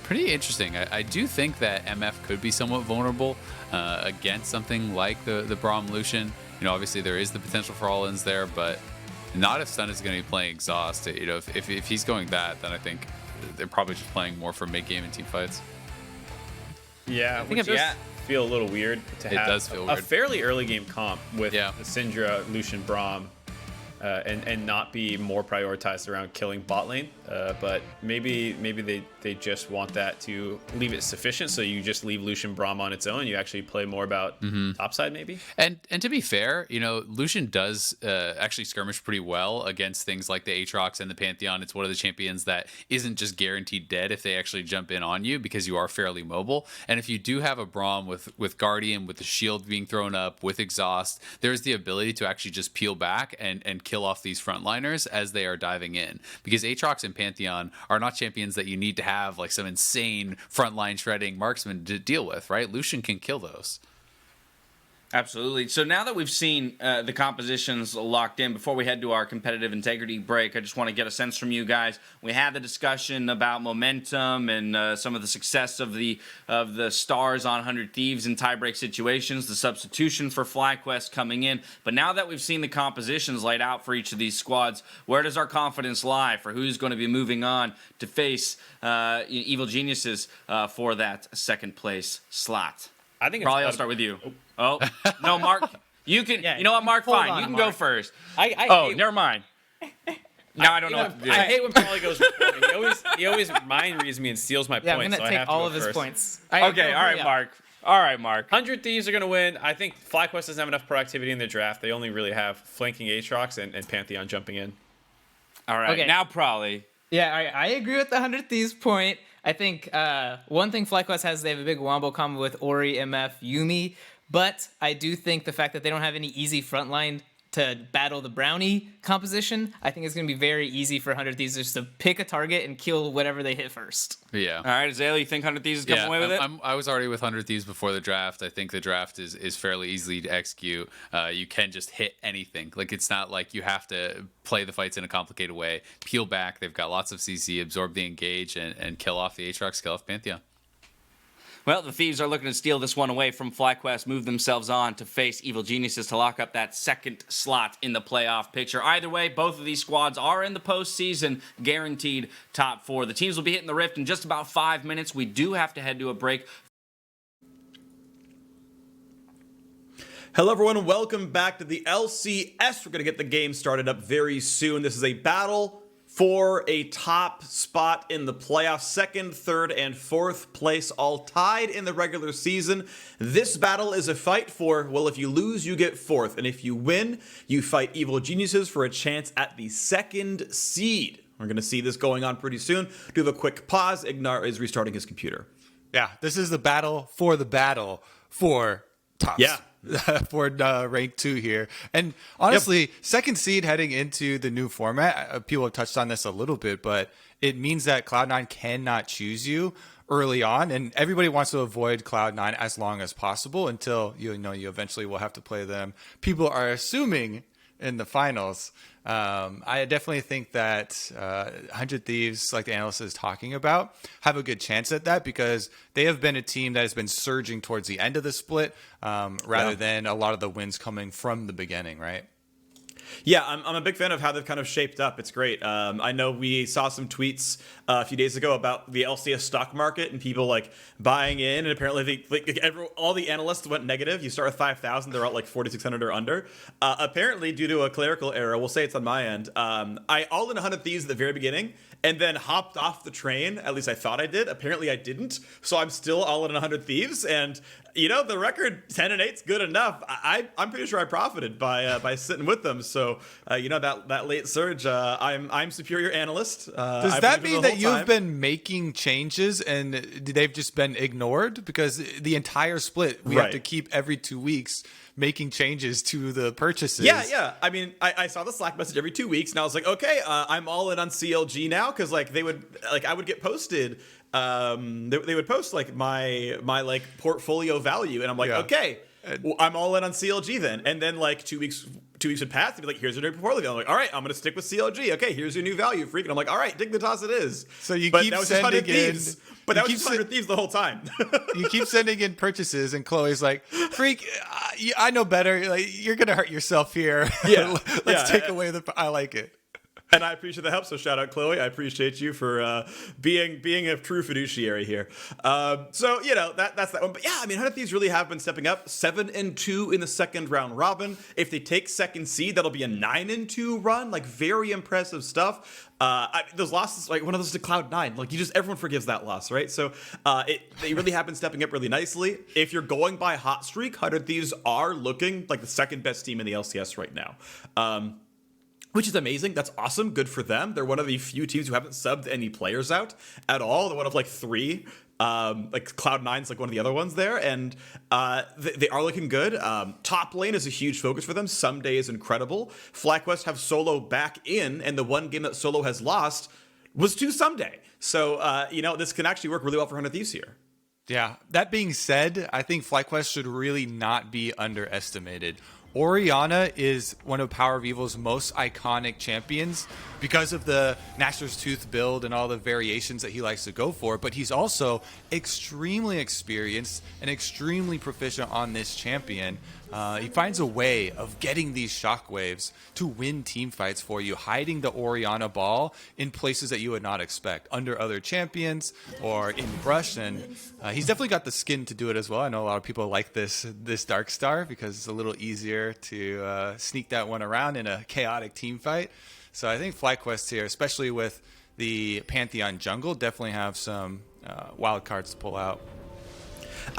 Pretty interesting. I do think that MF could be somewhat vulnerable against something like the Braum Lucian. Obviously there is the potential for all-ins there, but not if Stunt is going to be playing Exhaust. If he's going that, then I think they're probably just playing more for mid-game and team fights. Yeah, I think it feel a little weird to have does feel weird. A fairly early game comp with Yeah. Syndra, Lucian, Braum, and not be more prioritized around killing bot lane. But maybe they just want that to leave it sufficient, so you just leave Lucian Braum on its own and you actually play more about topside maybe. And to be fair, Lucian does actually skirmish pretty well against things like the Aatrox and the Pantheon. It's one of the champions that isn't just guaranteed dead if they actually jump in on you, because you are fairly mobile. And if you do have a Braum with Guardian, with the shield being thrown up, with Exhaust, there's the ability to actually just peel back and kill off these frontliners as they are diving in. Because Aatrox and Pantheon are not champions that you need to have like some insane frontline shredding marksman to deal with, right? Lucian can kill those. Absolutely. So now that we've seen the compositions locked in, before we head to our competitive integrity break, I just want to get a sense from you guys. We had the discussion about momentum and some of the success of the stars on 100 Thieves in tiebreak situations, the substitution for FlyQuest coming in. But now that we've seen the compositions laid out for each of these squads, where does our confidence lie for who's going to be moving on to face Evil Geniuses for that second place slot? I think I'll start with you. Oh, no, Mark. You can. Yeah, you know what, Mark? Fine. You can go first. Never mind. Now I don't know what to do. I hate when Paulie goes for point. He always mind reads me and steals my Yeah, points. I'm going to take all of his points. Okay, all right, Mark. All right, Mark. 100 Thieves are going to win. I think FlyQuest doesn't have enough proactivity in the draft. They only really have flanking Aatrox and Pantheon jumping in. All right, Okay. now Probably. Yeah, I agree with the 100 Thieves point. I think one thing FlyQuest has, they have a big wombo combo with Ori, MF, Yuumi. But I do think the fact that they don't have any easy frontline to battle the Brownie composition, I think it's going to be very easy for 100 Thieves just to pick a target and kill whatever they hit first. Yeah. All right, Azalea, you think 100 Thieves is coming away with it? I was already with 100 Thieves before the draft. I think the draft is fairly easy to execute. You can just hit anything. Like, it's not like you have to play the fights in a complicated way. Peel back. They've got lots of CC, absorb the engage, and kill off the Aatrox, kill off Pantheon. Well, the Thieves are looking to steal this one away from FlyQuest, move themselves on to face Evil Geniuses to lock up that second slot in the playoff picture. Either way, both of these squads are in the postseason, guaranteed top four. The teams will be hitting the Rift in just about 5 minutes. We do have to head to a break. Hello everyone, welcome back to the LCS. We're going to get the game started up very soon. This is a battle for a top spot in the playoffs. Second, third, and fourth place all tied in the regular season. This battle is a fight for, well, if you lose, you get fourth. And if you win, you fight Evil Geniuses for a chance at the second seed. We're going to see this going on pretty soon. Do have a quick pause. IgNar is restarting his computer. Yeah, this is the battle for tops. Yeah. For rank 2 here. And honestly, second seed heading into the new format, people have touched on this a little bit, but it means that Cloud9 cannot choose you early on, and everybody wants to avoid Cloud9 as long as possible until you eventually will have to play them. People are assuming in the finals. I definitely think that 100 Thieves, like the analyst is talking about, have a good chance at that because they have been a team that has been surging towards the end of the split rather than a lot of the wins coming from the beginning, right? Yeah, I'm a big fan of how they've kind of shaped up. It's great. I know we saw some tweets a few days ago about the LCS stock market and people like buying in, and apparently all the analysts went negative. You start with 5,000, they're at like 4,600 or under. Apparently, due to a clerical error, we'll say it's on my end. I all in 100 Thieves at the very beginning and then hopped off the train. At least I thought I did. Apparently, I didn't. So I'm still all in 100 Thieves, and the record 10-8 is good enough. I'm pretty sure I profited by sitting with them. So that late surge, I'm superior analyst. Does that mean that you've been making changes and they've just been ignored? Because the entire split, we have to keep every 2 weeks making changes to the purchases. Yeah. I mean, I saw the Slack message every 2 weeks, and I was like, okay, I'm all in on CLG now, because I would get posted. They would post like my like portfolio value, and I'm like, okay, well, I'm all in on CLG then. And then like 2 weeks would pass, they'd be like, here's your new portfolio. I'm like, all right, I'm gonna stick with CLG. Okay, here's your new value, Phreak. And I'm like, all right, Dignitas it is. So you keep sending in But that was just 100 Thieves the whole time. You keep sending in purchases, and Chloe's like, "Phreak, I know better. Like, you're gonna hurt yourself here. Yeah. Let's take away the. I like it." And I appreciate the help, so shout out Chloe. I appreciate you for being a true fiduciary here. So that's that one. But yeah, I mean, 100 Thieves really have been stepping up. 7-2 in the second round robin. If they take second seed, that'll be a 9-2 run. Like, very impressive stuff. Those losses, like one of those to Cloud9, like everyone forgives that loss, right? So they really have been stepping up really nicely. If you're going by hot streak, 100 Thieves are looking like the second best team in the LCS right now. Which is amazing. That's awesome. Good for them. They're one of the few teams who haven't subbed any players out at all. They're one of like 3. Like Cloud9's like one of the other ones there, and they are looking good. Top lane is a huge focus for them. Ssumday is incredible. FlyQuest have Solo back in, and the one game that Solo has lost was to Ssumday. So this can actually work really well for 100 Thieves here. Yeah. That being said, I think FlyQuest should really not be underestimated. Orianna is one of PowerOfEvil's most iconic champions because of the Gnasher's Tooth build and all the variations that he likes to go for, but he's also extremely experienced and extremely proficient on this champion. He finds a way of getting these shockwaves to win team fights for you, hiding the Orianna ball in places that you would not expect, under other champions or in brush, and he's definitely got the skin to do it as well. I know a lot of people like this Dark Star because it's a little easier to sneak that one around in a chaotic team fight. So I think FlyQuest here, especially with the Pantheon jungle, definitely have some wild cards to pull out.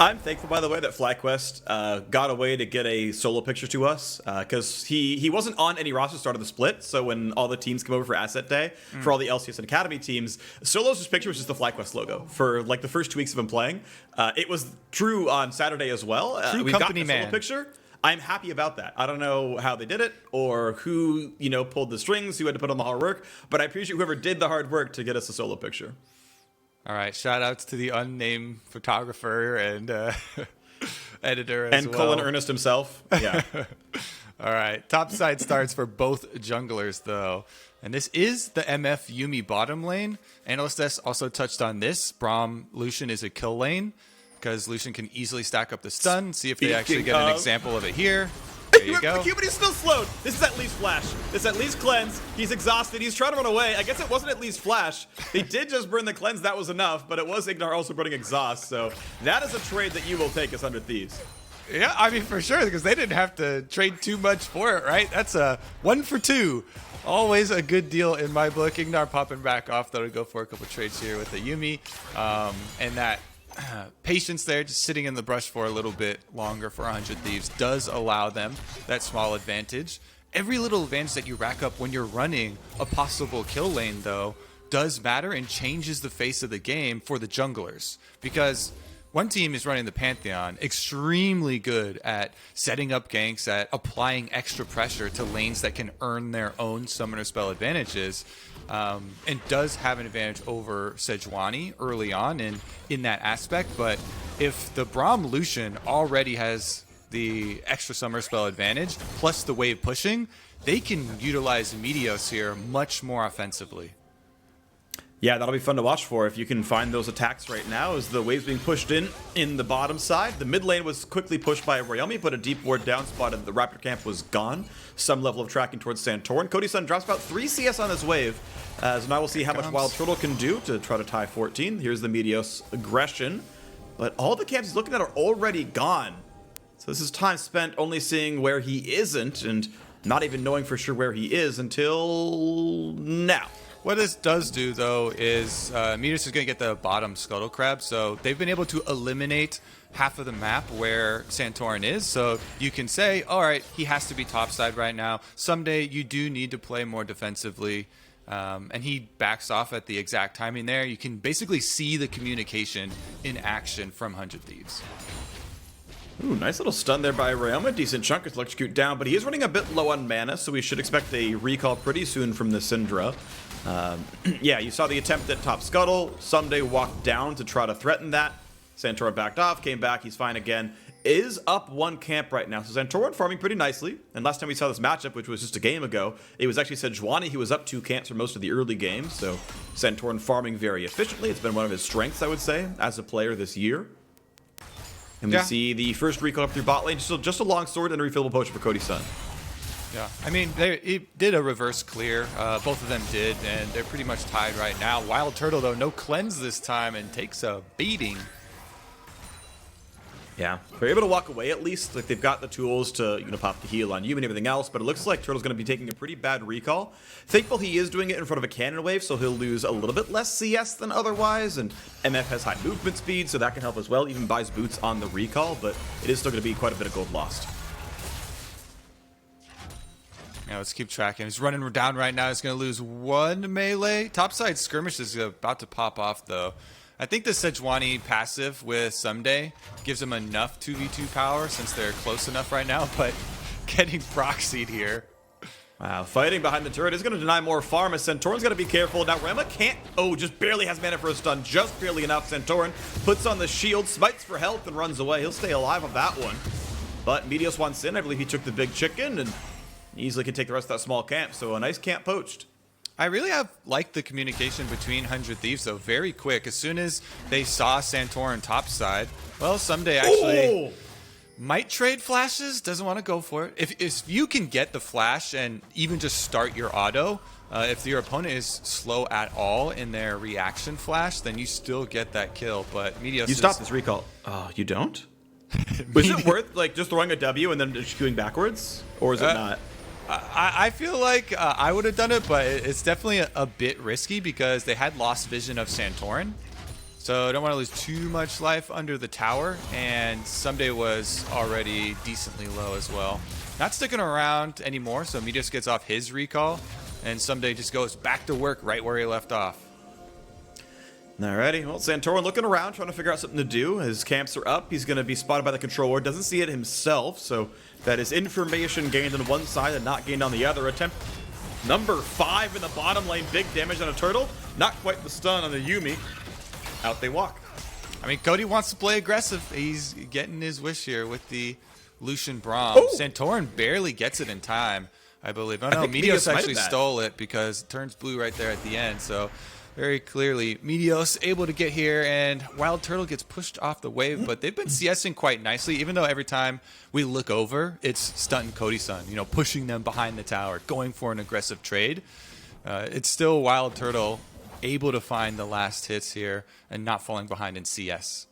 I'm thankful, by the way, that FlyQuest got a way to get a solo picture to us because he wasn't on any roster start of the split. So when all the teams come over for Asset Day, for all the LCS and Academy teams, Solo's picture was just the FlyQuest logo for like the first 2 weeks of him playing. It was true on Saturday as well. True we company got the solo man. picture. I'm happy about that. I don't know how they did it or who pulled the strings, who had to put on the hard work, but I appreciate whoever did the hard work to get us a solo picture. All right, shout outs to the unnamed photographer and editor as and well. Cullen Ernest himself. Yeah. All right, topside starts for both junglers though. And this is the MF Yuumi bottom lane. Analyst S also touched on this. Braum Lucian is a kill lane because Lucian can easily stack up the stun. See if they actually get an example of it here. There you go. But he's still slowed. This is at least flash. This is at least cleanse. He's exhausted. He's trying to run away. I guess it wasn't at least flash. They did just burn the cleanse. That was enough. But it was IgNar also burning exhaust. So that is a trade that you will take as 100 Thieves. Yeah, I mean, for sure, because they didn't have to trade too much for it, right? That's a 1 for 2. Always a good deal in my book. IgNar popping back off. Thought I'd go for a couple trades here with the Yuumi. And that patience there, just sitting in the brush for a little bit longer for 100 Thieves does allow them that small advantage. Every little advantage that you rack up when you're running a possible kill lane, though, does matter and changes the face of the game for the junglers. Because one team is running the Pantheon, extremely good at setting up ganks, at applying extra pressure to lanes that can earn their own summoner spell advantages, and does have an advantage over Sejuani early on in that aspect. But if the Braum Lucian already has the extra summoner spell advantage, plus the wave pushing, they can utilize Meteos here much more offensively. Yeah, that'll be fun to watch for if you can find those attacks right now as the waves being pushed in the bottom side. The mid lane was quickly pushed by Ryoma, but a deep ward down spot and the Raptor camp was gone. Some level of tracking towards Santorin. Cody Sun drops about 3 CS on this wave. So now we'll see how much WildTurtle can do to try to tie 14. Here's the Meteos aggression. But all the camps he's looking at are already gone. So this is time spent only seeing where he isn't and not even knowing for sure where he is until now. What this does do, though, is Meteos is going to get the bottom Scuttle Crab, so they've been able to eliminate half of the map where Santorin is, so you can say, all right, he has to be topside right now. Someday you do need to play more defensively, and he backs off at the exact timing there. You can basically see the communication in action from 100 Thieves. Ooh, nice little stun there by Ryoma. Decent chunk to electrocute down, but he is running a bit low on mana, so we should expect a recall pretty soon from the Syndra. Yeah, you saw the attempt at top scuttle. Ssumday walked down to try to threaten that. Santorin backed off, came back, he's fine again. is up 1 camp right now. So Santorin farming pretty nicely. And last time we saw this matchup, which was just a game ago, it was actually sejuani who was up 2 camps for most of the early games. So Santorin farming very efficiently. It's been one of his strengths, I would say, as a player this year. And we see the first recall up through bot lane. Just a long sword and a refillable potion for Cody Sun. Yeah, I mean, he did a reverse clear. Both of them did, and they're pretty much tied right now. WildTurtle, though, no cleanse this time and takes a beating. Yeah, they're able to walk away at least. Like, they've got the tools to, pop the heal on Yuumi and everything else, but it looks like Turtle's going to be taking a pretty bad recall. Thankful he is doing it in front of a cannon wave, so he'll lose a little bit less CS than otherwise, and MF has high movement speed, so that can help as well. Even buys boots on the recall, but it is still going to be quite a bit of gold lost. Yeah, let's keep tracking. He's running down right now. He's going to lose 1 melee. Topside skirmish is about to pop off, though. I think the sejuani passive with Ssumday gives him enough 2v2 power since they're close enough right now, but getting proxied here. Wow, fighting behind the turret is going to deny more farm as Santorin's got to be careful. Now, Ryoma can't... Oh, just barely has mana for a stun. Just barely enough. Santorin puts on the shield, smites for health, and runs away. He'll stay alive on that one. But Meteos wants in. I believe he took the big chicken and easily can take the rest of that small camp. So a nice camp poached. I really have liked the communication between 100 Thieves, though. Very quick. As soon as they saw Santorin topside, well, Ssumday actually might trade flashes. Doesn't want to go for it. If you can get the flash and even just start your auto, if your opponent is slow at all in their reaction flash, then you still get that kill. But Meteos, you stop this recall. Oh, you don't? Was it worth just throwing a W and then just going backwards, or is it not? I feel like I would have done it, but it's definitely a bit risky because they had lost vision of Santorin. So I don't want to lose too much life under the tower, and Ssumday was already decently low as well. Not sticking around anymore, so Meteos gets off his recall, and Ssumday just goes back to work right where he left off. Alrighty, well, Santorin looking around, trying to figure out something to do. His camps are up. He's going to be spotted by the controller. Doesn't see it himself, so that is information gained on one side and not gained on the other. Attempt number 5 in the bottom lane. Big damage on a turtle. Not quite the stun on the Yuumi. Out they walk. I mean, Cody wants to play aggressive. He's getting his wish here with the Lucian Braum. Oh! Santorin barely gets it in time, I believe. Oh, no, Meteos actually stole it because it turns blue right there at the end, so... Very clearly, Meteos able to get here, and WildTurtle gets pushed off the wave, but they've been CSing quite nicely, even though every time we look over, it's Stunt and Cody Sun, pushing them behind the tower, going for an aggressive trade. It's still WildTurtle able to find the last hits here and not falling behind in CS.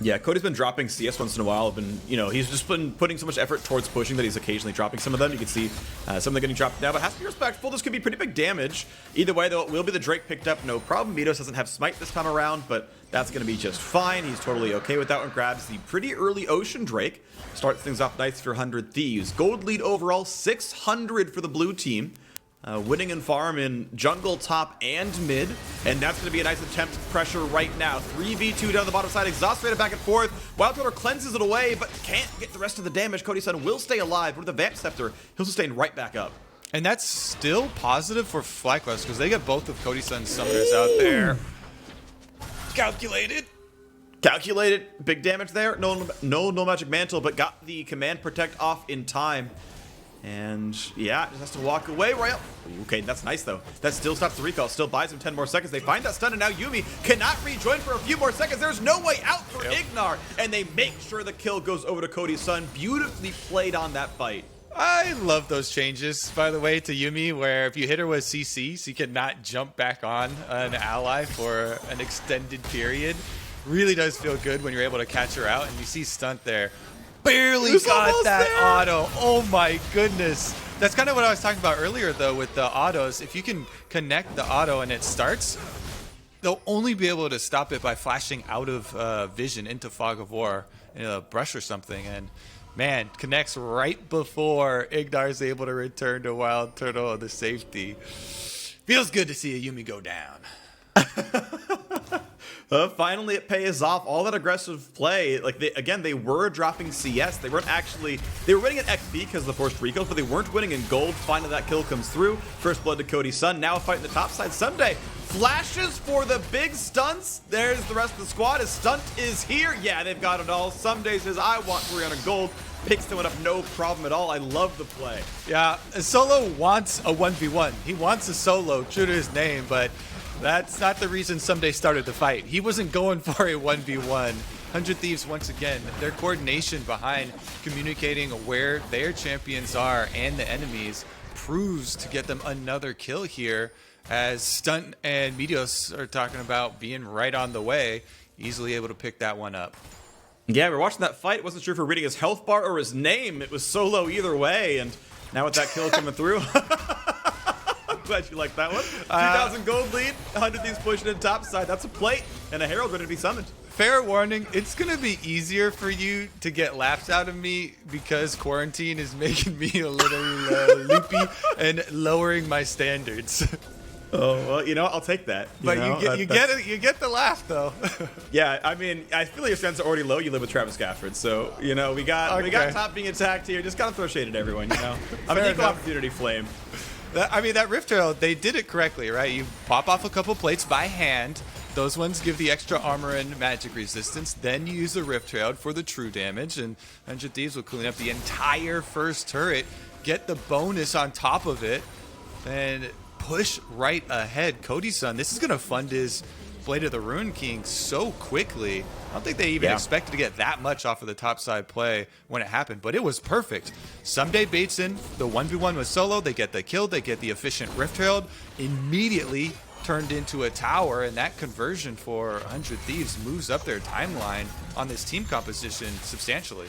Yeah, Cody's been dropping CS once in a while. He's just been putting so much effort towards pushing that he's occasionally dropping some of them. You can see some of them getting dropped now, but has to be respectful. This could be pretty big damage. Either way, though, it will be the Drake picked up, no problem. Meteos doesn't have Smite this time around, but that's going to be just fine. He's totally okay with that one. Grabs the pretty early Ocean Drake. Starts things off nice for 100 Thieves. Gold lead overall, 600 for the blue team. Winning in farm in jungle, top, and mid. And that's going to be a nice attempt to pressure right now. 3v2 down the bottom side. Exasperated back and forth. WildTurtle cleanses it away, but can't get the rest of the damage. Cody Sun will stay alive. With the Vamp Scepter, he'll sustain right back up. And that's still positive for FlyQuest because they get both of Cody Sun's summoners out there. Calculated. Big damage there. No magic mantle, but got the command protect off in time. And yeah, just has to walk away. Royal. Okay, that's nice though. That still stops the recall. Still buys him 10 more seconds. They find that stun, and now Yuumi cannot rejoin for a few more seconds. There's no way out for IgNar, and they make sure the kill goes over to Cody Sun. Beautifully played on that fight. I love those changes, by the way, to Yuumi, where if you hit her with CC, she cannot jump back on an ally for an extended period. Really does feel good when you're able to catch her out, and you see Stunt there. Barely got that auto. Oh my goodness. That's kind of what I was talking about earlier, though, with the autos. If you can connect the auto and it starts, they'll only be able to stop it by flashing out of vision into Fog of War in a brush or something. And man, connects right before IgNar's able to return to WildTurtle on the safety. Feels good to see a Yuumi go down. Finally, it pays off. All that aggressive play, they were dropping CS. They were winning in XP because of the forced recalls, but they weren't winning in gold. Finally, that kill comes through. First blood to Cody Sun. Now fighting the top side. Ssumday Flashes for the big stunts. There's the rest of the squad as Stunt is here. Yeah, they've got it all. Ssumday says, I want Orianna gold. Picks them up, no problem at all. I love the play. Yeah, Solo wants a 1v1. He wants a solo, true to his name, but that's not the reason Ssumday started the fight. He wasn't going for a 1v1. 100 Thieves, once again, their coordination behind communicating where their champions are and the enemies proves to get them another kill here, as Stunt and Meteos are talking about being right on the way, easily able to pick that one up. Yeah, we're watching that fight. Wasn't sure if we're reading his health bar or his name. It was Solo either way, and now with that kill coming through, I'm glad you liked that one. 2,000 gold lead, 100 Thieves pushing in top side. That's a plate, and a Herald ready to be summoned. Fair warning, it's going to be easier for you to get laps out of me because quarantine is making me a little loopy and lowering my standards. Oh, well, you know, I'll take that. But you get the laugh, though. Yeah, I mean, I feel like your stats are already low. You live with Travis Gafford, so, you know, we got top being attacked here. Just gotta throw shade at everyone, you know? I'm an equal opportunity flame. That Rift Herald, they did it correctly, right? You pop off a couple plates by hand. Those ones give the extra armor and magic resistance. Then you use the Rift Herald for the true damage, and 100 Thieves will clean up the entire first turret, get the bonus on top of it, and push right ahead. Cody Sun, this is going to fund his Blade of the Ruin King so quickly. I don't think they even expected to get that much off of the topside play when it happened, but it was perfect. Ssumday baits in the 1v1 with Solo. They get the kill. They get the efficient Rift Herald. Immediately turned into a tower, and that conversion for 100 Thieves moves up their timeline on this team composition substantially.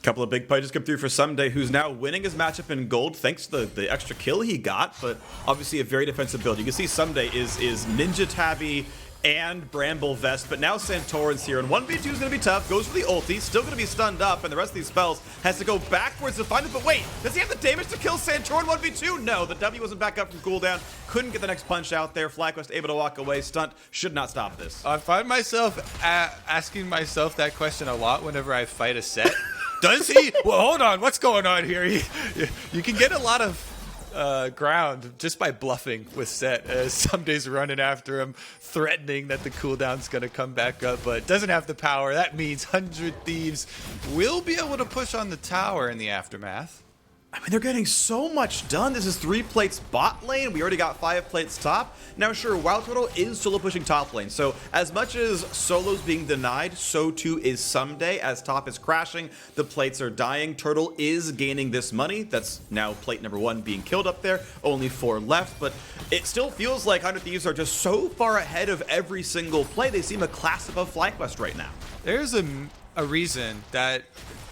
Couple of big plays come through for Ssumday, who's now winning his matchup in gold thanks to the extra kill he got, but obviously a very defensive build. You can see Ssumday is Ninja Tabby and Bramble Vest, but now Santorin's here, and 1v2 is going to be tough, goes for the ulti, still going to be stunned up, and the rest of these spells has to go backwards to find it, but wait, does he have the damage to kill Santorin 1v2? No, the W wasn't back up from cooldown, couldn't get the next punch out there, FlyQuest able to walk away, Stunt should not stop this. I find myself asking myself that question a lot whenever I fight a Sett. Does he? Well, hold on. What's going on here? You can get a lot of ground just by bluffing with Sett, as Ssumday's running after him, threatening that the cooldown's going to come back up, but doesn't have the power. That means 100 Thieves will be able to push on the tower in the aftermath. I mean, they're getting so much done. This is 3 plates bot lane. We already got 5 plates top. Now, sure, WildTurtle is solo pushing top lane. So as much as solo's being denied, so too is Ssumday. As top is crashing, the plates are dying. Turtle is gaining this money. That's now plate number 1 being killed up there. Only 4 left, but it still feels like 100 Thieves are just so far ahead of every single play. They seem a class above FlyQuest right now. There's a reason that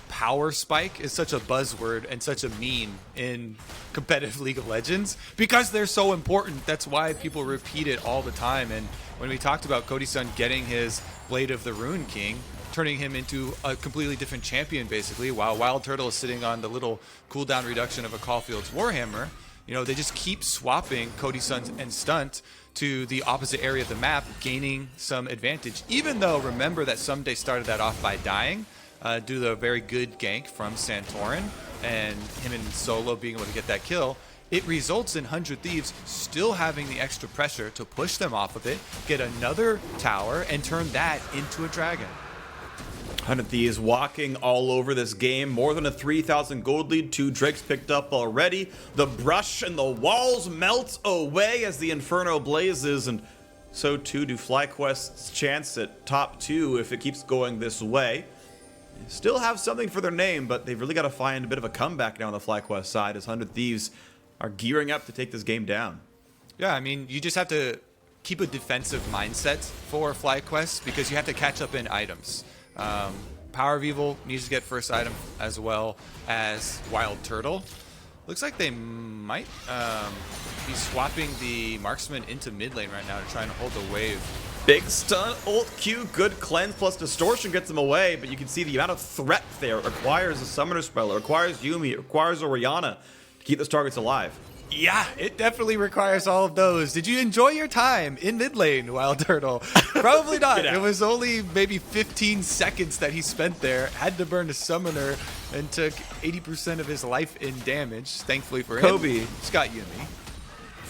power spike is such a buzzword and such a meme in competitive League of Legends, because they're so important. That's why people repeat it all the time. And when we talked about Cody Sun getting his Blade of the Ruin King, turning him into a completely different champion basically, while WildTurtle is sitting on the little cooldown reduction of a Caulfield's Warhammer, you know, they just keep swapping Cody Sun and Stunt to the opposite area of the map, gaining some advantage, even though remember that Ssumday started that off by dying due to a very good gank from Santorin, and him and Solo being able to get that kill. It results in 100 Thieves still having the extra pressure to push them off of it, get another tower, and turn that into a dragon. 100 Thieves walking all over this game. More than a 3,000 gold lead. 2 Drakes picked up already. The brush and the walls melt away as the Inferno blazes, and so too do FlyQuest's chance at top 2 if it keeps going this way. Still have something for their name, but they've really got to find a bit of a comeback now on the FlyQuest side as 100 Thieves are gearing up to take this game down. Yeah, I mean, you just have to keep a defensive mindset for FlyQuest because you have to catch up in items. PowerOfEvil needs to get first item as well as WildTurtle. Looks like they might be swapping the marksman into mid lane right now to try and hold the wave. Big stun, ult Q, good cleanse plus distortion gets him away, but you can see the amount of threat there. It requires a summoner spell, it requires Yuumi, it requires Orianna to keep those targets alive. Yeah, it definitely requires all of those. Did you enjoy your time in mid lane, WildTurtle? Probably not. It was only maybe 15 seconds that he spent there, had to burn a summoner, and took 80% of his life in damage. Thankfully for him, he's got Yuumi.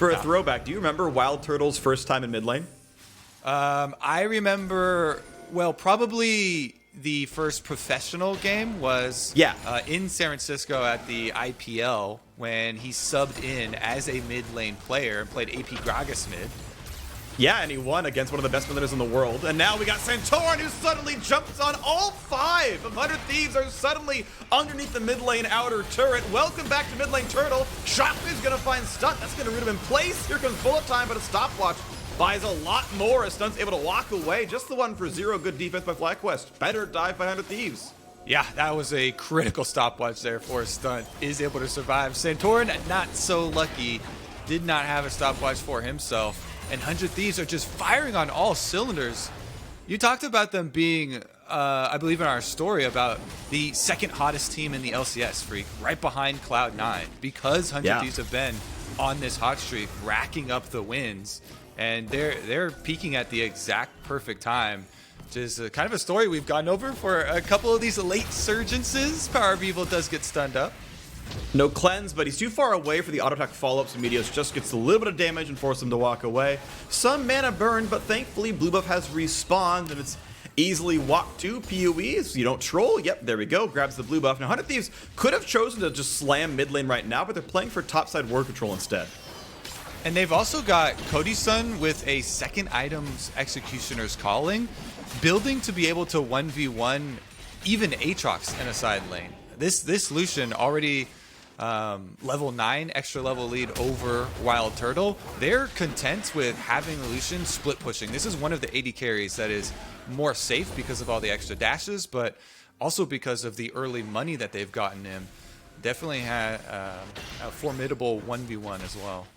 For a throwback, do you remember WildTurtle's first time in mid lane? I remember, well, probably the first professional game was in San Francisco at the IPL when he subbed in as a mid lane player and played AP Gragas mid. Yeah, and he won against one of the best mid laners in the world. And now we got Santorin, who suddenly jumps on all 5 of 100 Thieves are suddenly underneath the mid lane outer turret. Welcome back to mid lane Turtle. Shockwave's going to find Stunt. That's going to root him in place. Here comes bullet time, but a stopwatch buys a lot more as Stunt's able to walk away. Just the one for 0. Good defense by FlyQuest. Better dive by 100 Thieves. Yeah, that was a critical stopwatch there for Stunt. Is able to survive. Santorin, not so lucky, did not have a stopwatch for himself. And 100 Thieves are just firing on all cylinders. You talked about them being, I believe in our story, about the second hottest team in the LCS, Phreak, right behind Cloud9, because 100 Thieves have been on this hot streak, racking up the wins. And they're peaking at the exact perfect time. Just kind of a story we've gone over for a couple of these late surgences. PowerOfEvil does get stunned up. No cleanse, but he's too far away for the auto attack follow-ups, and Meteos just gets a little bit of damage and forces him to walk away. Some mana burned, but thankfully blue buff has respawned, and it's easily walked to PoEs. You don't troll. Yep, there we go. Grabs the blue buff. Now 100 Thieves could have chosen to just slam mid lane right now, but they're playing for topside ward control instead. And they've also got Cody Sun with a second item's Executioner's Calling, building to be able to 1v1 even Aatrox in a side lane. This Lucian already level 9 extra level lead over WildTurtle. They're content with having Lucian split pushing. This is one of the AD carries that is more safe because of all the extra dashes, but also because of the early money that they've gotten in. Definitely had a formidable 1v1 as well.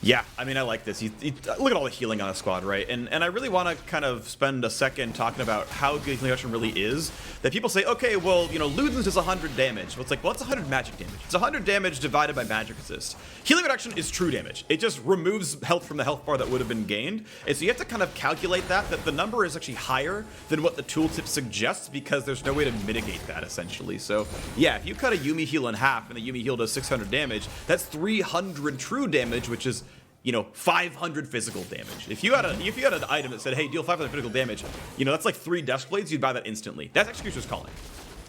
Yeah, I mean, I like this. Look at all the healing on the squad, right? And I really want to kind of spend a second talking about how good healing reduction really is. That people say, okay, well, you know, Luden's does 100 damage. Well, it's like, well, it's 100 magic damage. It's 100 damage divided by magic resist. Healing reduction is true damage. It just removes health from the health bar that would have been gained. And so you have to kind of calculate that the number is actually higher than what the tooltip suggests because there's no way to mitigate that, essentially. So, yeah, if you cut a Yuumi heal in half and the Yuumi heal does 600 damage, that's 300 true damage, which is, you know, 500 physical damage. If you had an item that said, hey, deal 500 physical damage, you know, that's like 3 Death Blades, you'd buy that instantly. That's Executioner's Calling.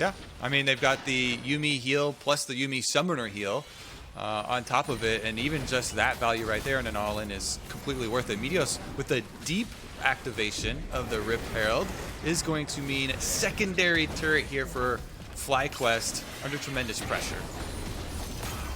Yeah, I mean, they've got the Yuumi heal plus the Yuumi Summoner heal on top of it, and even just that value right there in an all-in is completely worth it. Meteos, with the deep activation of the Rip Herald, is going to mean secondary turret here for FlyQuest under tremendous pressure.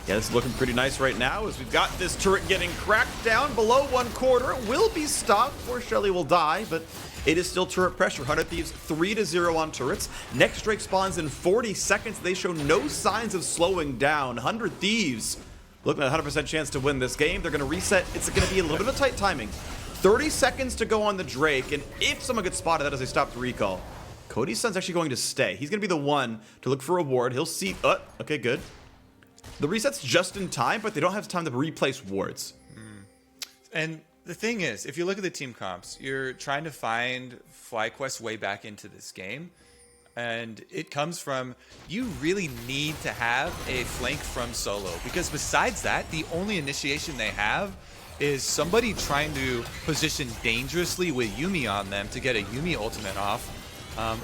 Yeah, this is looking pretty nice right now as we've got this turret getting cracked down below 1/4. It will be stopped. Poor Shelly will die, but it is still turret pressure. 100 Thieves 3-0 on turrets. Next Drake spawns in 40 seconds. They show no signs of slowing down. 100 Thieves looking at a 100% chance to win this game. They're going to reset. It's going to be a little bit of a tight timing. 30 seconds to go on the Drake, and if someone gets spotted, that is a stopped recall. Cody Sun's actually going to stay. He's going to be the one to look for a ward. He'll see... okay, good. The reset's just in time, but they don't have time to replace wards. And the thing is, if you look at the team comps, you're trying to find FlyQuest's way back into this game. And it comes from, you really need to have a flank from solo. Because besides that, the only initiation they have is somebody trying to position dangerously with Yuumi on them to get a Yuumi ultimate off.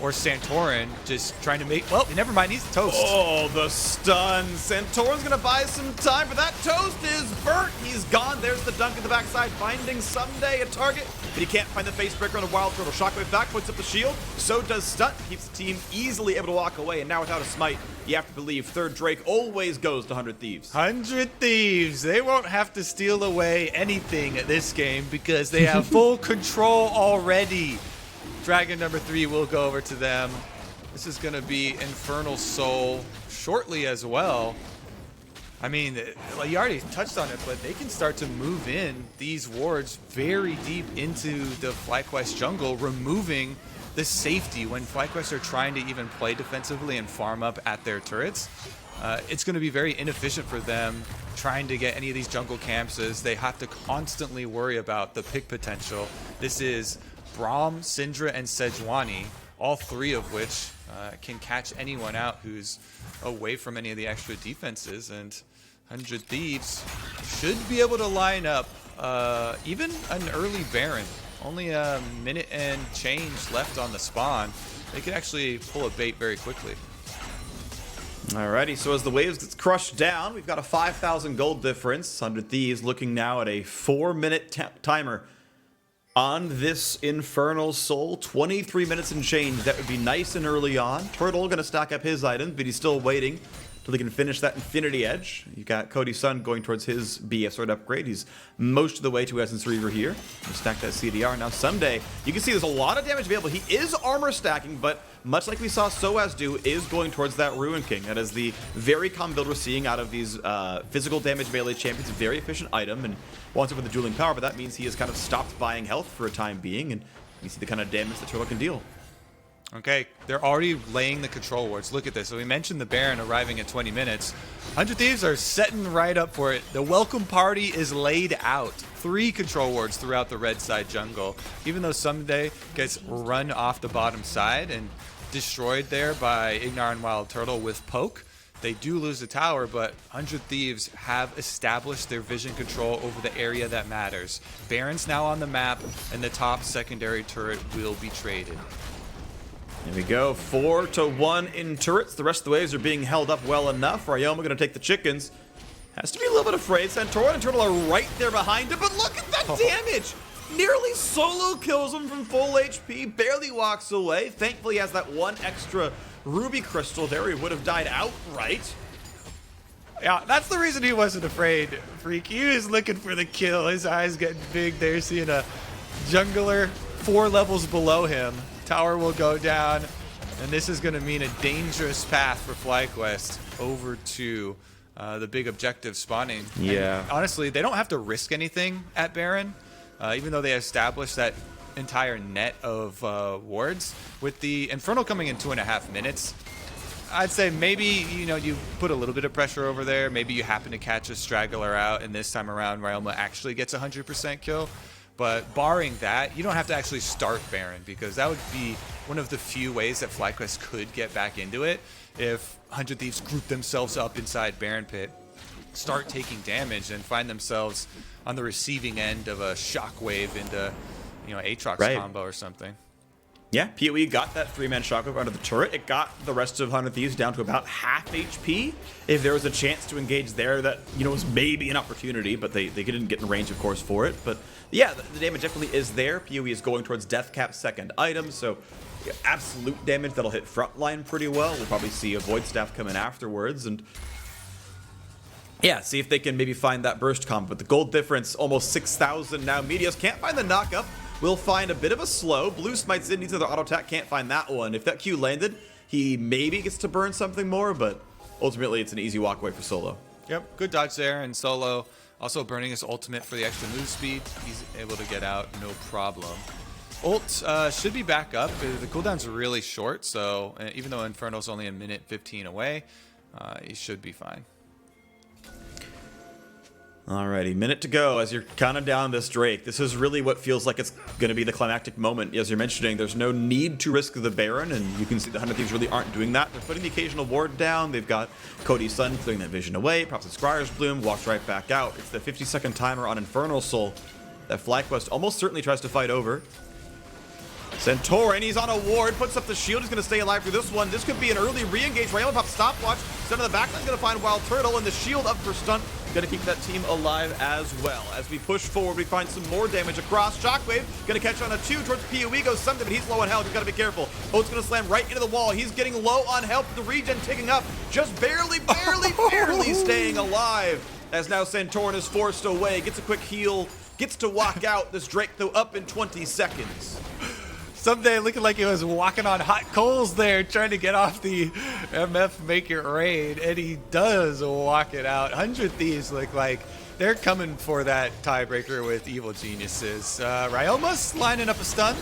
Or Santorin just trying to make... Well, never mind, he's toast. Oh, the stun. Santorin's going to buy some time, but that toast is burnt. He's gone. There's the dunk in the backside, finding Ssumday a target, but he can't find the face breaker on a WildTurtle. Shockwave back, puts up the shield. So does Stunt. Keeps the team easily able to walk away, and now without a smite, you have to believe third Drake always goes to 100 Thieves. 100 Thieves. They won't have to steal away anything this game because they have full control already. Dragon number 3 will go over to them. This is going to be Infernal Soul shortly as well. I mean, you already touched on it, but they can start to move in these wards very deep into the FlyQuest jungle, removing the safety when FlyQuest are trying to even play defensively and farm up at their turrets. It's going to be very inefficient for them trying to get any of these jungle camps as they have to constantly worry about the pick potential. This is Braum, Syndra, and Sejuani, all 3 of which can catch anyone out who's away from any of the extra defenses. And 100 Thieves should be able to line up even an early Baron. Only a minute and change left on the spawn. They could actually pull a bait very quickly. Alrighty, so as the waves gets crushed down, we've got a 5,000 gold difference. 100 Thieves looking now at a 4-minute timer on this Infernal Soul. 23 minutes and change. That would be nice and early on. Turtle gonna stack up his items, but he's still waiting till he can finish that Infinity Edge. You got Cody Sun going towards his BF sword upgrade. He's most of the way to Essence Reaver here. Stack that CDR. Now Ssumday, you can see there's a lot of damage available. He is armor stacking, but much like we saw Soaz do, is going towards that Ruin King. That is the very common build we're seeing out of these physical damage melee champions. Very efficient item and wants it with the dueling power, but that means he has kind of stopped buying health for a time being, and you see the kind of damage that Turtle can deal. Okay, they're already laying the control wards. Look at this. So we mentioned the Baron arriving at 20 minutes. 100 Thieves are setting right up for it. The welcome party is laid out. 3 control wards throughout the red side jungle. Even though Ssumday gets run off the bottom side and destroyed there by IgNar and WildTurtle with poke, they do lose the tower, but 100 Thieves have established their vision control over the area that matters. Baron's now on the map, and the top secondary turret will be traded. There we go, 4-1 in turrets. The rest of the waves are being held up well enough. Ryoma gonna take the chickens. Has to be a little bit afraid. Santorin and Turtle are right there behind him, but look at that damage! Nearly solo kills him from full HP, barely walks away. Thankfully he has that one extra ruby crystal there. He would have died outright. Yeah, that's the reason he wasn't afraid, Phreak. He was looking for the kill. His eyes getting big there, seeing a jungler 4 levels below him. Tower will go down, and this is going to mean a dangerous path for FlyQuest over to the big objective spawning. Yeah. And honestly, they don't have to risk anything at Baron, even though they established that entire net of wards. With the Infernal coming in 2.5 minutes, I'd say maybe, you put a little bit of pressure over there. Maybe you happen to catch a straggler out, and this time around, Ryoma actually gets a 100% kill. But barring that, you don't have to actually start Baron, because that would be one of the few ways that FlyQuest could get back into it if 100 Thieves group themselves up inside Baron Pit, start taking damage, and find themselves on the receiving end of a shockwave into, Aatrox combo or something. Yeah, PoE got that 3-man shockwave out of the turret. It got the rest of 100 Thieves down to about half HP. If there was a chance to engage there, that was maybe an opportunity, but they didn't get in range, of course, for it. But yeah, the damage definitely is there. PoE is going towards Death Cap's second item, so absolute damage that'll hit frontline pretty well. We'll probably see a Void Staff coming afterwards, and yeah, see if they can maybe find that burst combo. But the gold difference, almost 6,000 now. Meteos can't find the knockup. Will find a bit of a slow. Blue smites in, needs another auto attack, can't find that one. If that Q landed, he maybe gets to burn something more, but ultimately it's an easy walk away for Solo. Yep, good dodge there, and Solo also burning his ultimate for the extra move speed. He's able to get out, no problem. Ult should be back up. The cooldown's really short, so even though Infernal's only a minute 15 away, he should be fine. Alrighty, minute to go as you're counting down this Drake. This is really what feels like it's going to be the climactic moment. As you're mentioning, there's no need to risk the Baron, and you can see the 100 Thieves really aren't doing that. They're putting the occasional ward down. They've got Cody Sun clearing that vision away, pops the Scryer's Bloom, walks right back out. It's the 50-second timer on Infernal Soul that FlyQuest almost certainly tries to fight over. Santorin, he's on a ward, puts up the shield, he's going to stay alive through this one. This could be an early re-engage. Ryoma pops stopwatch, Stunt in the backline, going to find WildTurtle, and the shield up for Stunt. Going to keep that team alive as well. As we push forward, we find some more damage across. Shockwave going to catch on a 2 towards PoE, goes Ssumday, but he's low on health. He's got to be careful. Oat's going to slam right into the wall. He's getting low on health. The regen ticking up, just barely staying alive. As now Santorin is forced away, gets a quick heal, gets to walk out. This Drake, though, up in 20 seconds. Ssumday looking like he was walking on hot coals there, trying to get off the MF Make It Rain, and he does walk it out. 100 Thieves look like they're coming for that tiebreaker with Evil Geniuses. Ryoma's lining up a stun.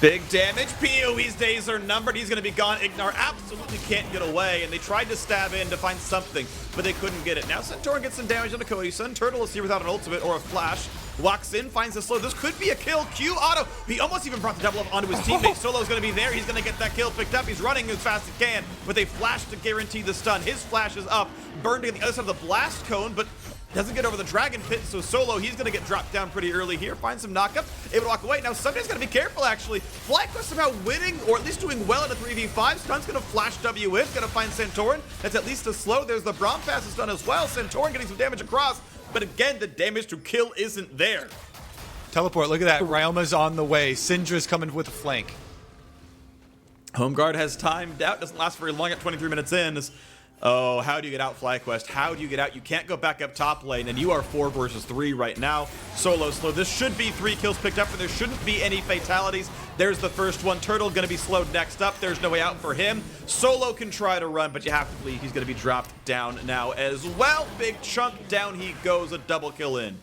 Big damage. PoE's days are numbered. He's going to be gone. IgNar absolutely can't get away, and they tried to stab in to find something, but they couldn't get it. Now Santorin gets some damage onto Cody Sun. Turtle is here without an ultimate or a flash. Walks in, finds the slow. This could be a kill. Q auto. He almost even brought the double up onto his teammate. Solo's going to be there. He's going to get that kill picked up. He's running as fast as he can, but they flash to guarantee the stun. His flash is up. Burned to the other side of the blast cone, but doesn't get over the dragon pit, so Solo, he's going to get dropped down pretty early here. Finds some knockup, able to walk away. Now, Ssumday's going to be careful, actually. FlyQuest somehow winning, or at least doing well in a 3v5. Stunt's going to flash W in, going to find Santorin. That's at least a slow. There's the Braum pass is done as well. Santorin getting some damage across, but again, the damage to kill isn't there. Teleport, look at that. Ryoma's on the way. Syndra's coming with a flank. Home guard has timed out. Doesn't last very long at 23 minutes in. Oh, how do you get out, FlyQuest? How do you get out? You can't go back up top lane, and you are 4 versus 3 right now. Solo slow. This should be 3 kills picked up, and there shouldn't be any fatalities. There's the first one. Turtle going to be slowed next up. There's no way out for him. Solo can try to run, but you have to believe he's going to be dropped down now as well. Big chunk down he goes. A double kill in.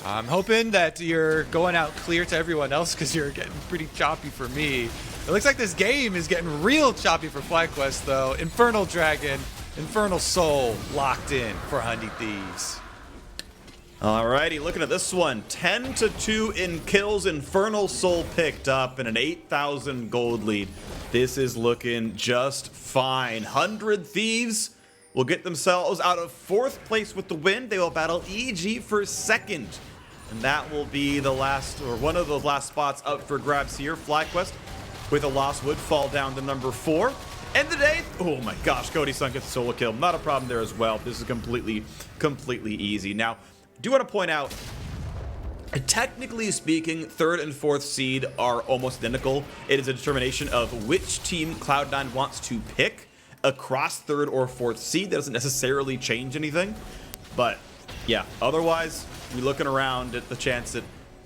I'm hoping that you're going out clear to everyone else because you're getting pretty choppy for me. It looks like this game is getting real choppy for FlyQuest, though. Infernal Dragon, Infernal Soul locked in for Honey Thieves. Alrighty, looking at this one. 10-2 in kills. Infernal Soul picked up and an 8,000 gold lead. This is looking just fine. 100 Thieves will get themselves out of 4th place with the win. They will battle EG for 2nd. And that will be the last, or one of those last spots up for grabs here. FlyQuest with a loss would fall down to number 4. End the day. Oh my gosh, Cody Sun gets a solo kill. Not a problem there as well. This is completely easy. Now, I do want to point out, technically speaking, 3rd and 4th seed are almost identical. It is a determination of which team Cloud9 wants to pick across 3rd or 4th seed. That doesn't necessarily change anything. But yeah, otherwise, we're looking around at the chance at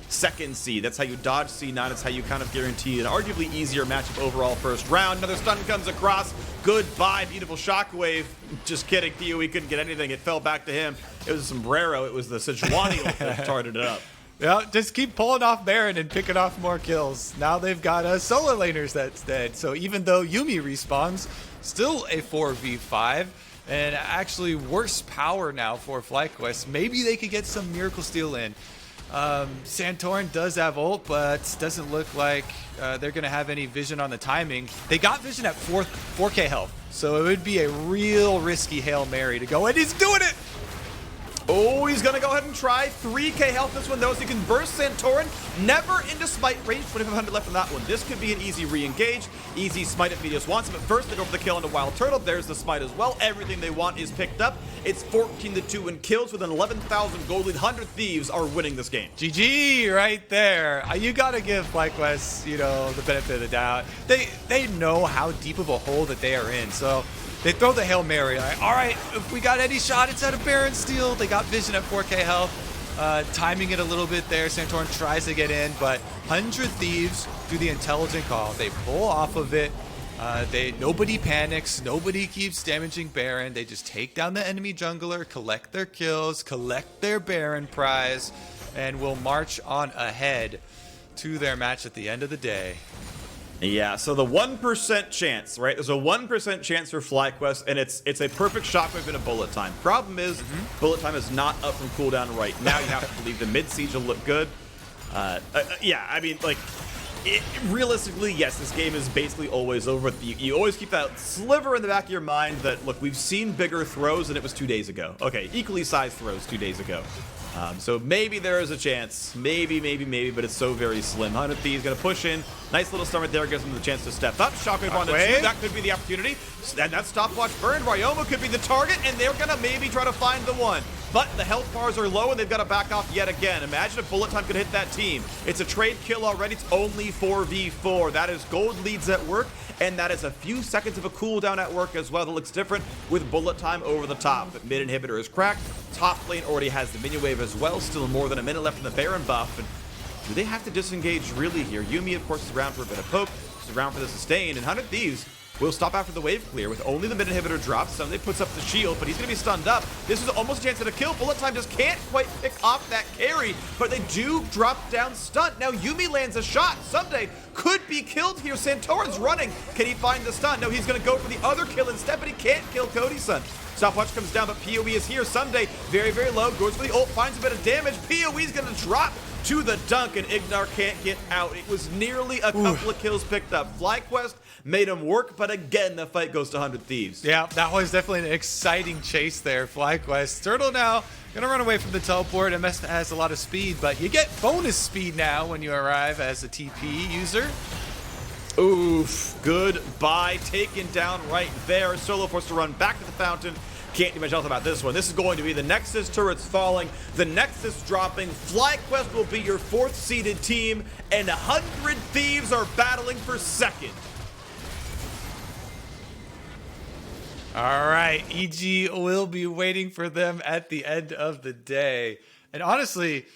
2nd seed. That's how you dodge C9. That's how you kind of guarantee an arguably easier matchup overall first round. Another stun comes across. Goodbye, beautiful shockwave. Just kidding, PoE couldn't get anything. It fell back to him. It was a sombrero. It was the Sejuani that tarted it up. Yeah, just keep pulling off Baron and picking off more kills. Now they've got solo laners that's dead. So even though Yuumi respawns, still a 4v5. And actually worse power now for FlyQuest. Maybe they could get some Miracle Steal in. Santorin does have ult, but doesn't look like they're going to have any vision on the timing. They got vision at 4K health, so it would be a real risky Hail Mary to go, and he's doing it! Oh, he's going to go ahead and try 3K health this one, though, so he can burst Santorin. Never into smite range, 2,500 left on that one. This could be an easy re-engage. Easy smite if Meteos wants it, but first they go for the kill into WildTurtle. There's the smite as well. Everything they want is picked up. It's 14-2 in kills with an 11,000 gold lead. 100 Thieves are winning this game. GG right there. You got to give FlyQuest, the benefit of the doubt. They know how deep of a hole that they are in, so they throw the Hail Mary. Like, all right, if we got any shot, it's at a Baron steal. They got vision at 4K health. Timing it a little bit there. Santorin tries to get in, but 100 Thieves do the intelligent call. They pull off of it. Nobody panics. Nobody keeps damaging Baron. They just take down the enemy jungler, collect their kills, collect their Baron prize, and will march on ahead to their match at the end of the day. Yeah, so the 1% chance, right? There's a 1% chance for FlyQuest, and it's a perfect shockwave in a bullet time. Problem is, bullet time is not up from cooldown right now. You have to believe the mid siege will look good. Yeah, I mean, like, realistically, yes, this game is basically always over. You always keep that sliver in the back of your mind that, look, we've seen bigger throws, and it was 2 days ago. Okay, equally sized throws 2 days ago. So maybe there is a chance. Maybe, but it's so very slim. 100 Thieves going to push in. Nice little start there. Gives them the chance to step up. Shockwave on the 2. That could be the opportunity. And that stopwatch burn. Ryoma could be the target, and they're going to maybe try to find the 1. But the health bars are low, and they've got to back off yet again. Imagine if bullet time could hit that team. It's a trade kill already. It's only 4v4. That is gold leads at work, and that is a few seconds of a cooldown at work as well. That looks different with bullet time over the top. But mid inhibitor is cracked. Top lane already has the minion wave as well. Still more than a minute left in the Baron buff. And do they have to disengage really here? Yuumi, of course, is around for a bit of poke. Is around for the sustain. And 100 Thieves will stop after the wave clear with only the mid inhibitor drop. Ssumday puts up the shield, but he's going to be stunned up. This is almost a chance at a kill. Bullet Time just can't quite pick off that carry, but they do drop down Stunt. Now Yuumi lands a shot. Ssumday could be killed here. Santorin's running. Can he find the stun? No, he's going to go for the other kill instead, but he can't kill Cody Sun. Stopwatch comes down, but PoE is here. Ssumday very, very low. Goes for the ult, finds a bit of damage. PoE's going to drop to the dunk, and IgNar can't get out. It was nearly a couple of kills picked up. FlyQuest made him work, but again, the fight goes to 100 Thieves. Yeah, that was definitely an exciting chase there, FlyQuest. Turtle now gonna run away from the teleport. MS has a lot of speed, but you get bonus speed now when you arrive as a TP user. Oof, goodbye. Taken down right there. Solo forced to run back to the fountain. Can't do much else about this one. This is going to be the Nexus turrets falling, the Nexus dropping. FlyQuest will be your 4th seeded team, and 100 Thieves are battling for 2nd. All right, EG will be waiting for them at the end of the day. And honestly,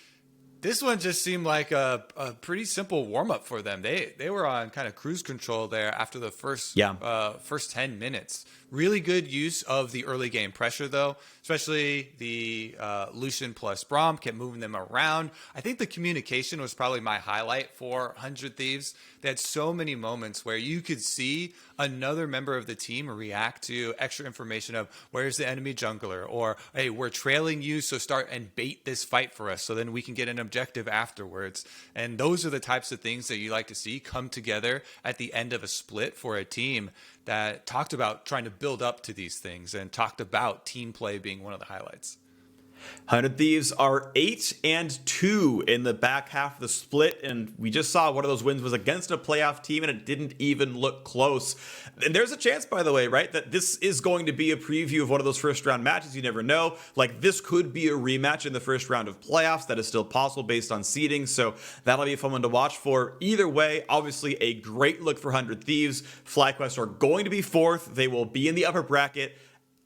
this one just seemed like a pretty simple warm-up for them. They were on kind of cruise control there after the first 10 minutes. Really good use of the early game pressure, though, especially the Lucian plus Braum kept moving them around. I think the communication was probably my highlight for 100 Thieves. They had so many moments where you could see another member of the team react to extra information of where's the enemy jungler, or hey, we're trailing you, so start and bait this fight for us so then we can get an objective afterwards. And those are the types of things that you like to see come together at the end of a split for a team that talked about trying to build up to these things and talked about team play being one of the highlights. 100 Thieves are 8-2 in the back half of the split, and we just saw one of those wins was against a playoff team, and it didn't even look close. And there's a chance, by the way, right, that this is going to be a preview of one of those first round matches. You never know. Like, this could be a rematch in the first round of playoffs. That is still possible based on seeding, so that'll be a fun one to watch for. Either way, obviously a great look for 100 Thieves. FlyQuest are going to be 4th. They will be in the upper bracket.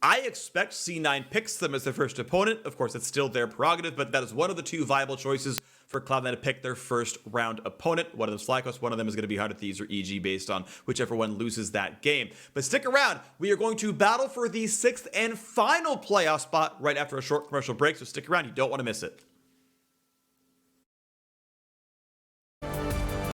I expect C9 picks them as their first opponent. Of course, it's still their prerogative, but that is one of the 2 viable choices for Cloud9 to pick their first round opponent. One of them is FlyQuest, one of them is going to be 100 Thieves or EG based on whichever one loses that game. But stick around. We are going to battle for the 6th and final playoff spot right after a short commercial break, so stick around. You don't want to miss it.